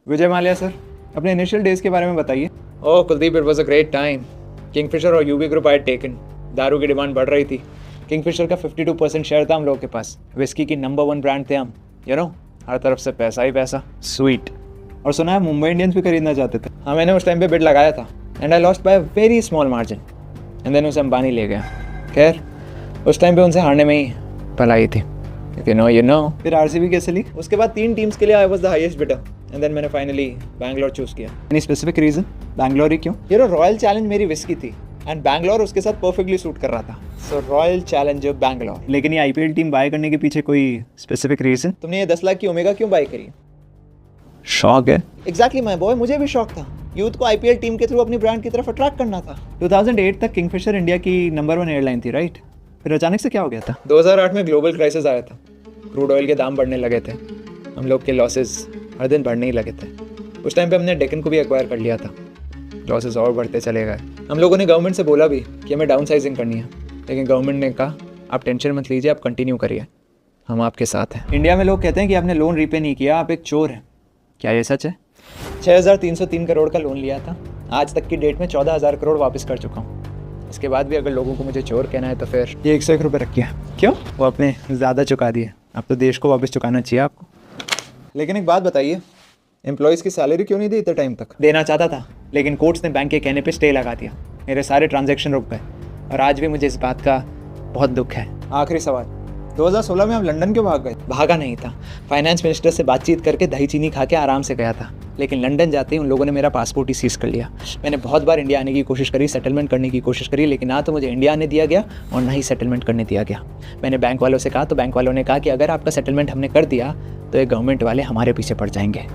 विजय Mallya sir, अपने initial days के बारे में बताइए। Oh Kuldeep, it was a great time. Kingfisher और यूबी ग्रुप आई टेकन। दारू की डिमांड बढ़ रही थी। किंगफिशर का 52% शेयर था हम लोग के पास। विस्की की नंबर 1 ब्रांड थे हम। हर तरफ से पैसा ही पैसा। स्वीट। और सुना है मुंबई इंडियंस भी खरीदना चाहते थे। हाँ, मैंने उस टाइम पे बिड लगाया था and I lost by a very small margin and then उसे अंबानी ले गया। खैर, उस टाइम पे उनसे हारने में ही भलाई थी। You know. फिर आरसीबी कैसे ली? उसके बाद 3 टीम्स के लिए I was the highest bidder and then मैंने फाइनली बैंगलोर चूज किया। Any specific reason? बैंगलोर ही क्यों? रॉयल चैलेंज मेरी विस्की थी एंड बैंगलोर उसके साथ परफेक्टली सूट कर रहा था। So royal challenger Bangalore. लेकिन ये आईपीएल टीम बाय करने के पीछे कोई स्पेसिफिक रीजन? तुमने ये 10 लाख की ओमेगा क्यों बाय करी? शौक है। एग्जैक्टली माय बॉय, मुझे भी शौक था। यूथ को आईपीएल टीम के थ्रू अपनी ब्रांड की तरफ अट्रैक्ट करना था। 2008 तक किंगफिशर इंडिया की नंबर 1 एयरलाइन थी, राइट? फिर अचानक से क्या हो गया था? 2008 में ग्लोबल क्राइसिस आया था। क्रूड ऑयल के दाम बढ़ने लगे थे। हम लोग के लॉसेस हर दिन बढ़ने ही लगे थे। उस टाइम पे हमने डेक्कन को भी एक्वायर कर लिया था। लॉसेस और बढ़ते चले गए। हम लोगों ने गवर्नमेंट से बोला भी कि हमें डाउन साइजिंग करनी है, लेकिन गवर्नमेंट ने कहा आप टेंशन मत लीजिए, आप कंटिन्यू करिए, हम आपके साथ हैं। इंडिया में लोग कहते हैं कि आपने लोन रीपे नहीं किया, आप एक चोर हैं। क्या ये सच है? 6,303 करोड़ का लोन लिया था। आज तक की डेट में 14,000 करोड़ वापस कर चुका हूँ। इसके बाद भी अगर लोगों को मुझे चोर कहना है तो फिर ये 101 रुपये रखिए। क्यों? वो आपने ज़्यादा चुका दिए, अब तो देश को वापस चुकाना चाहिए आपको। लेकिन एक बात बताइए, एम्प्लॉयज़ की सैलरी क्यों नहीं दी इतने टाइम तक? देना चाहता था, लेकिन कोर्ट्स ने बैंक के कहने पे स्टे लगा दिया। मेरे सारे ट्रांजैक्शन रुक गए और आज भी मुझे इस बात का बहुत दुख है। आखिरी सवाल, 2016 में आप लंदन क्यों भाग गए? भागा नहीं था, फाइनेंस मिनिस्टर से बातचीत करके दही चीनी खा के आराम से गया था। लेकिन लंदन जाते ही उन लोगों ने मेरा पासपोर्ट ही सीज कर लिया। मैंने बहुत बार इंडिया आने की कोशिश करी, सेटलमेंट करने की कोशिश करी, लेकिन ना तो मुझे इंडिया आने दिया गया और ना ही सेटलमेंट करने दिया गया। मैंने बैंक वालों से कहा तो बैंक वालों ने कहा कि अगर आपका सेटलमेंट हमने कर दिया तो ये गवर्नमेंट वाले हमारे पीछे पड़ जाएंगे।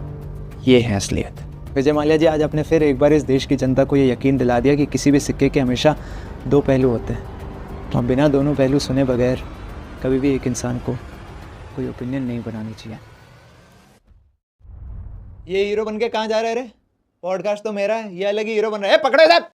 ये है असलियत। विजय माल्या जी, आज आपने फिर एक बार इस देश की जनता को ये यकीन दिला दिया कि किसी भी सिक्के के हमेशा 2 पहलू होते हैं और बिना दोनों पहलू सुने बगैर कभी भी एक इंसान को कोई ओपिनियन नहीं बनानी चाहिए। ये हीरो बन के कहाँ जा रहे रे? पॉडकास्ट तो मेरा है, ये अलग ही हीरो बन रहा है। पकड़े साहब।